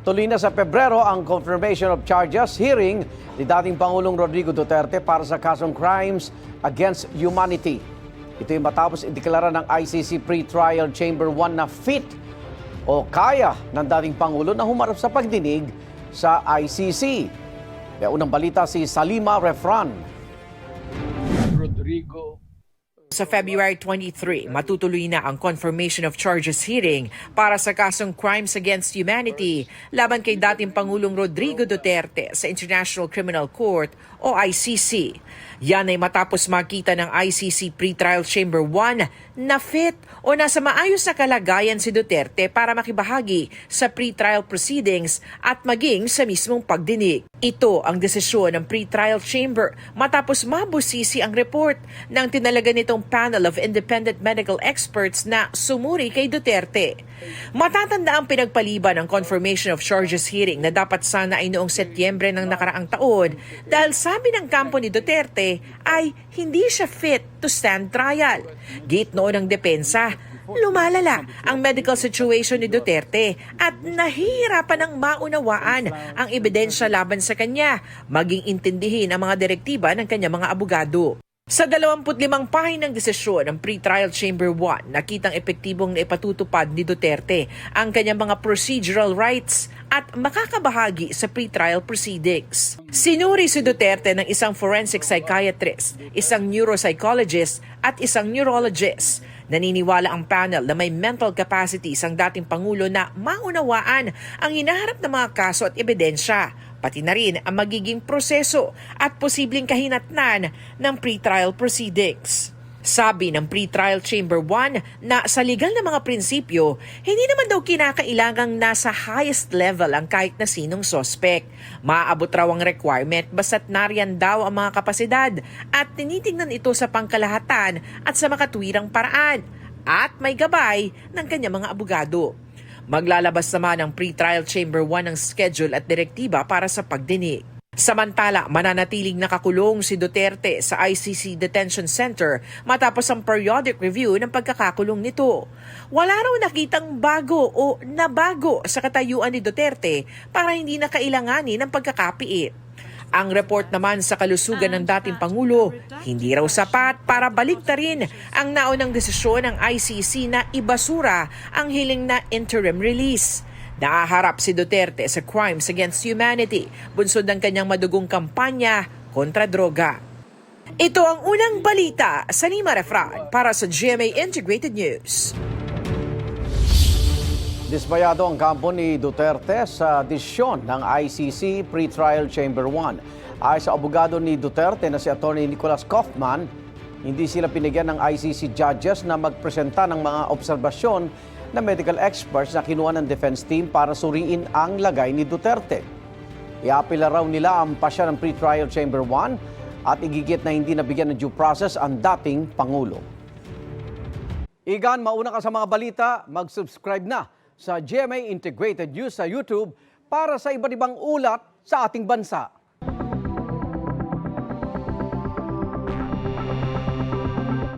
Tuloy na sa Pebrero ang confirmation of charges hearing ni dating Pangulong Rodrigo Duterte para sa kasong crimes against humanity. Ito ay matapos ideklara ng ICC Pre-Trial Chamber 1 na fit o kaya ng dating Pangulo na humarap sa pagdinig sa ICC. Kaya unang balita si Salima Refran. Rodrigo. Sa February 23, matutuloy na ang confirmation of charges hearing para sa kasong crimes against humanity laban kay dating Pangulong Rodrigo Duterte sa International Criminal Court o ICC. Yan ay matapos makita ng ICC Pre-Trial Chamber 1 na fit o nasa maayos na kalagayan si Duterte para makibahagi sa pre-trial proceedings at maging sa mismong pagdinig. Ito ang desisyon ng pre-trial chamber matapos mabusisi ang report ng tinalaga nitong panel of independent medical experts na sumuri kay Duterte. Matatanda ang pinagpaliban ng confirmation of charges hearing na dapat sana ay noong Setyembre ng nakaraang taon dahil sabi ng kampo ni Duterte ay hindi siya fit to stand trial. Gate noon ng depensa, lumalala ang medical situation ni Duterte at nahihirapan ng maunawaan ang ebidensya laban sa kanya, maging intindihin ang mga direktiba ng kanyang mga abogado. Sa 25 pahinang desisyon ng Pre-Trial Chamber 1, nakitang epektibong naipatutupad ni Duterte ang kanyang mga procedural rights at makakabahagi sa pre-trial proceedings. Sinuri si Duterte ng isang forensic psychiatrist, isang neuropsychologist at isang neurologist. Naniniwala ang panel na may mental capacities ang dating Pangulo na maunawaan ang hinaharap ng mga kaso at ebidensya, pati na rin ang magiging proseso at posibleng kahinatnan ng pre-trial proceedings. Sabi ng Pre-Trial Chamber 1 na sa legal na mga prinsipyo, hindi naman daw kinakailangang nasa highest level ang kahit na sinong sospek. Maaabot raw ang requirement basta't nariyan daw ang mga kapasidad at tinitingnan ito sa pangkalahatan at sa makatwirang paraan at may gabay ng kanyang mga abogado. Maglalabas naman ang Pre-Trial Chamber 1 ng schedule at direktiba para sa pagdinig. Samantala, mananatiling nakakulong si Duterte sa ICC Detention Center matapos ang periodic review ng pagkakakulong nito. Wala raw nakitang bago o nabago sa katayuan ni Duterte para hindi na kailanganin ng pagkakapiit. Ang report naman sa kalusugan ng dating Pangulo, hindi raw sapat para baliktarin ang naunang desisyon ng ICC na ibasura ang hiling na interim release. Nakaharap si Duterte sa crimes against humanity, bunsod ng kanyang madugong kampanya kontra droga. Ito ang unang balita sa Salima Refran para sa GMA Integrated News. Dismayado ang kampo ni Duterte sa desisyon ng ICC Pre-Trial Chamber 1. Ayon sa abogado ni Duterte na si Atty. Nicholas Kaufman, hindi sila pinigyan ng ICC judges na magpresenta ng mga obserbasyon na medical experts na kinuha ng defense team para suriin ang lagay ni Duterte. Iapila raw nila ang pasya ng Pre-Trial Chamber 1 at igigit na hindi nabigyan ng due process ang dating Pangulo. Igan, mauna ka sa mga balita, mag-subscribe na sa GMA Integrated News sa YouTube para sa iba't ibang ulat sa ating bansa.